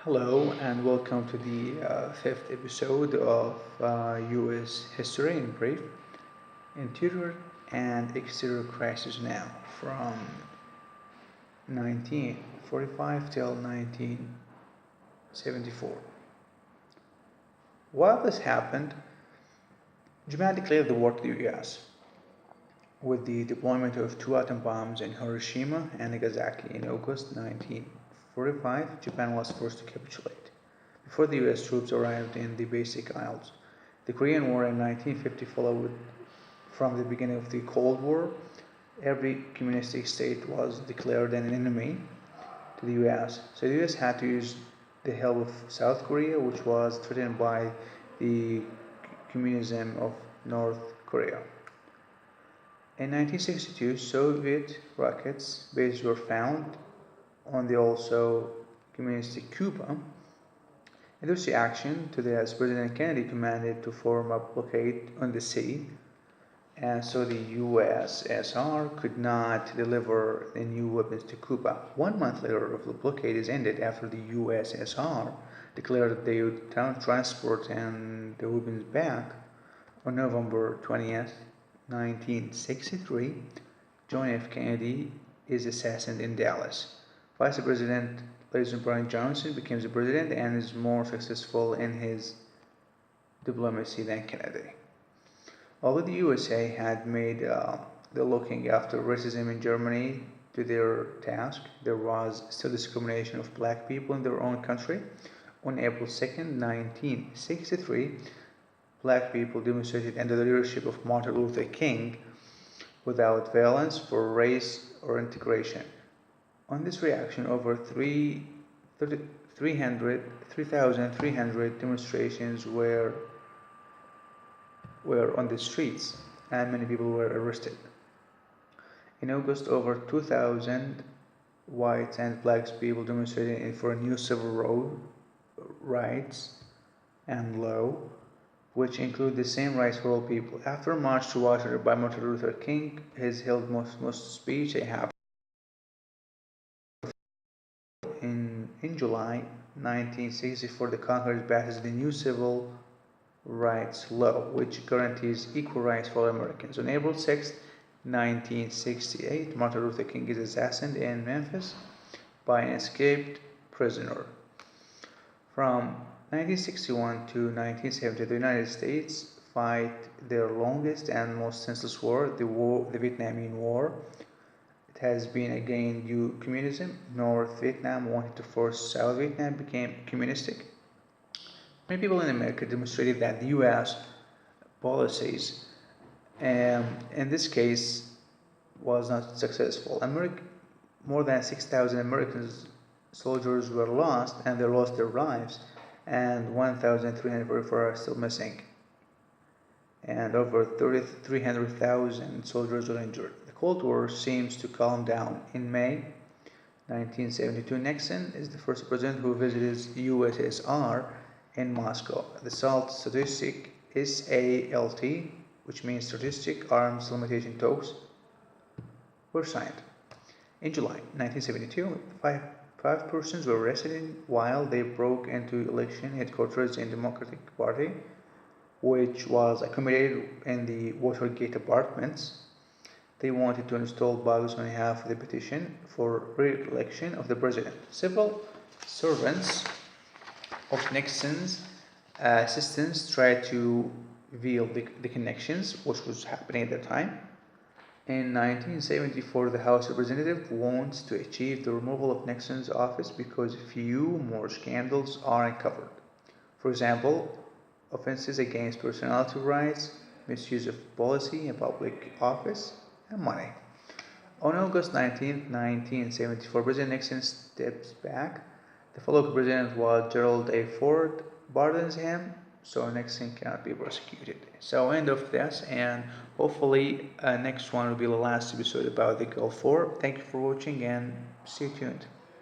Hello and welcome to the fifth episode of U.S. History in Brief, Interior and Exterior Crisis now from 1945 till 1974. While this happened, Japan declared the war to the U.S. with the deployment of two atom bombs in Hiroshima and Nagasaki in August 1945. Japan was forced to capitulate before the U.S. troops arrived in the Pacific Isles. The Korean War in 1950 followed from the beginning of the Cold War. Every communist state was declared an enemy to the U.S., so the U.S. had to use the help of South Korea, which was threatened by the communism of North Korea. In 1962, Soviet rockets bases were found on the also communistic Cuba. In this reaction to this, President Kennedy commanded to form a blockade on the sea, and so the USSR could not deliver the new weapons to Cuba. 1 month later, the blockade is ended after the USSR declared that they would transport and the weapons back. On November 20th, 1963, John F. Kennedy is assassinated in Dallas. Vice President Lyndon Brian Johnson becomes the president and is more successful in his diplomacy than Kennedy. Although the USA had made the looking after racism in Germany to their task, there was still discrimination of black people in their own country. On April 2nd, 1963, black people demonstrated under the leadership of Martin Luther King without violence for race or integration. On this reaction, over 3,300 demonstrations were on the streets, and many people were arrested. In August, over 2,000 whites and black people demonstrated for a new civil rights and law, which include the same rights for all people. After a march to Washington by Martin Luther King, his held most speech happened in July 1964. The Congress passes the new civil rights law, which guarantees equal rights for all Americans. On April 6, 1968, Martin Luther King is assassinated in Memphis by an escaped prisoner. From 1961 to 1970, the United States fight their longest and most senseless war, the Vietnamese War. It has been against communism. North Vietnam wanted to force South Vietnam became communistic. Many people in America demonstrated that the U.S. policies, in this case, was not successful. More than 6,000 American soldiers were lost, and they lost their lives, and 1,344 are still missing, and over 300,000 soldiers were injured. The Cold War seems to calm down. In May 1972, Nixon is the first president who visits USSR in Moscow. The SALT, S-A-L-T, which means Strategic Arms Limitation Talks, were signed. In July 1972, five persons were arrested while they broke into election headquarters in the Democratic Party, which was accommodated in the Watergate apartments. They wanted to install bugs on half of the petition for re-election of the president. Several servants of Nixon's assistants tried to reveal the connections, which was happening at the time. In 1974, the House of Representatives wants to achieve the removal of Nixon's office because few more scandals are uncovered. For example, offenses against personality rights, misuse of policy in public office, and money. On August 19, 1974, President Nixon steps back. The following president was Gerald A. Ford, pardons him, so Nixon cannot be prosecuted. So end of this, and hopefully next one will be the last episode about the Gulf War. Thank you for watching and stay tuned.